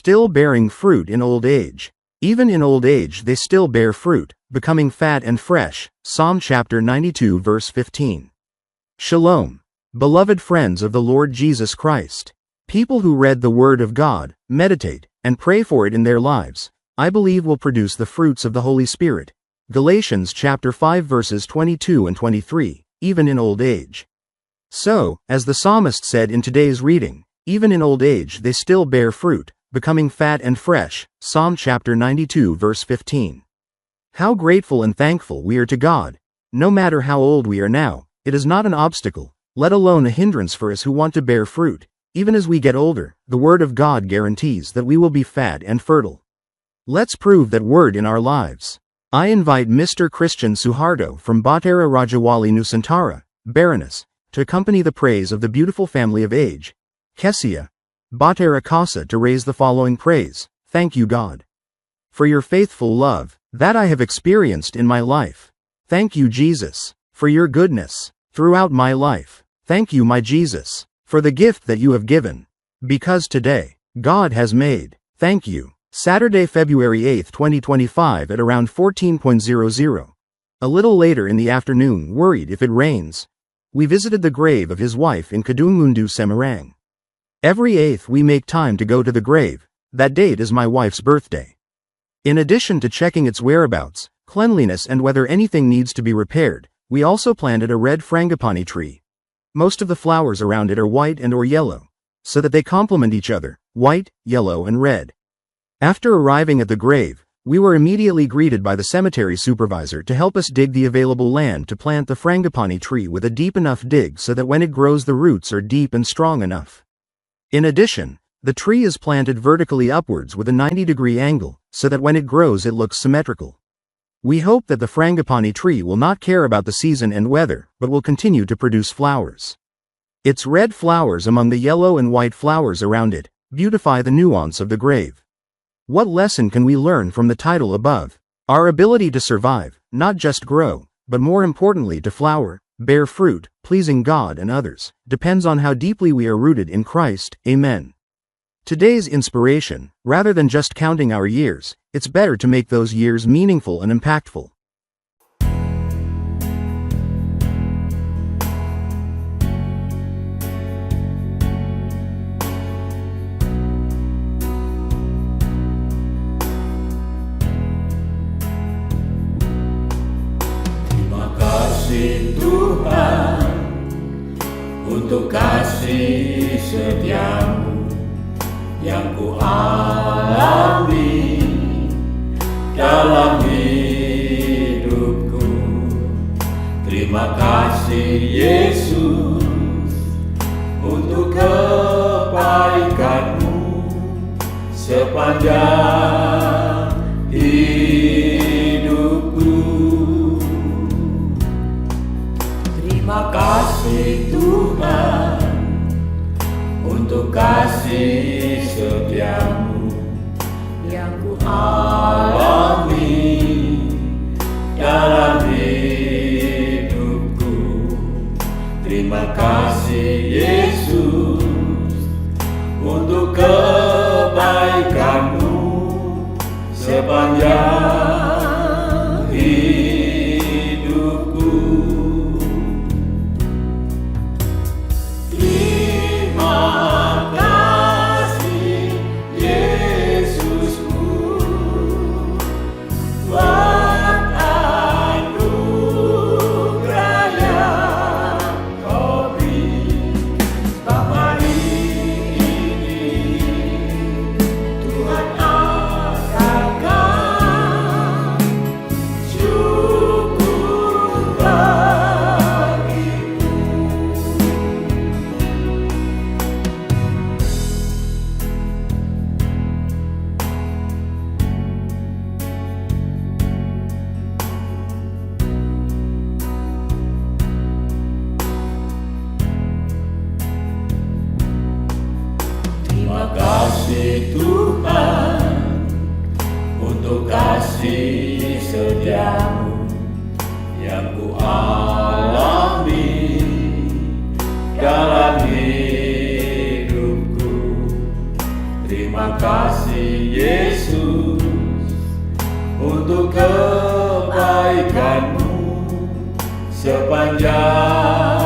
still bearing fruit in old age. Even in old age they still bear fruit, becoming fat and fresh. Psalm chapter 92 verse 15. Shalom. Beloved friends of the Lord Jesus Christ. People who read the Word of God, meditate, and pray for it in their lives, I believe will produce the fruits of the Holy Spirit. Galatians chapter 5 verses 22 and 23, even in old age. So, as the psalmist said in today's reading, even in old age they still bear fruit, becoming fat and fresh. Psalm chapter 92 verse 15. How grateful and thankful we are to God. No matter how old we are now, it is not an obstacle, let alone a hindrance for us who want to bear fruit. Even as we get older, the Word of God guarantees that we will be fat and fertile. Let's prove that word in our lives. I invite Mr. Christian Suharto from Bahtera Rajawali Nusantara, Baroness, to accompany the praise of the beautiful family of age, Kesia, Bahtera Casa, to raise the following praise. Thank you, God, for your faithful love that I have experienced in my life. Thank you, Jesus, for your goodness throughout my life. Thank you, my Jesus, for the gift that you have given, because today, God has made. Thank you. Saturday, February 8, 2025 at around 14:00. A little later in the afternoon, worried if it rains, we visited the grave of his wife in Kadungmundu Semarang. Every 8th we make time to go to the grave. That date is my wife's birthday. In addition to checking its whereabouts, cleanliness and whether anything needs to be repaired, we also planted a red frangipani tree. Most of the flowers around it are white and or yellow, so that they complement each other, white, yellow and red. After arriving at the grave, we were immediately greeted by the cemetery supervisor to help us dig the available land to plant the frangipani tree with a deep enough dig so that when it grows the roots are deep and strong enough. In addition, the tree is planted vertically upwards with a 90-degree angle, so that when it grows it looks symmetrical. We hope that the frangipani tree will not care about the season and weather, but will continue to produce flowers. Its red flowers among the yellow and white flowers around it beautify the nuance of the grave. What lesson can we learn from the title above? Our ability to survive, not just grow, but more importantly to flower, bear fruit, pleasing God and others, depends on how deeply we are rooted in Christ. Amen. Today's inspiration, rather than just counting our years, it's better to make those years meaningful and impactful. Tuhan, untuk kasih setiamu yang ku alami dalam hidupku. Terima kasih Yesus untuk kebaikanmu sepanjang hidupku. Terima kasih Tuhan untuk kasih setiamu yang ku alami dalam hidupku. Terima kasih Yesus untuk kebaikanmu sepanjang hidupku. Terima kasih Yesusku kasih Yesus, untuk kebaikanmu sepanjang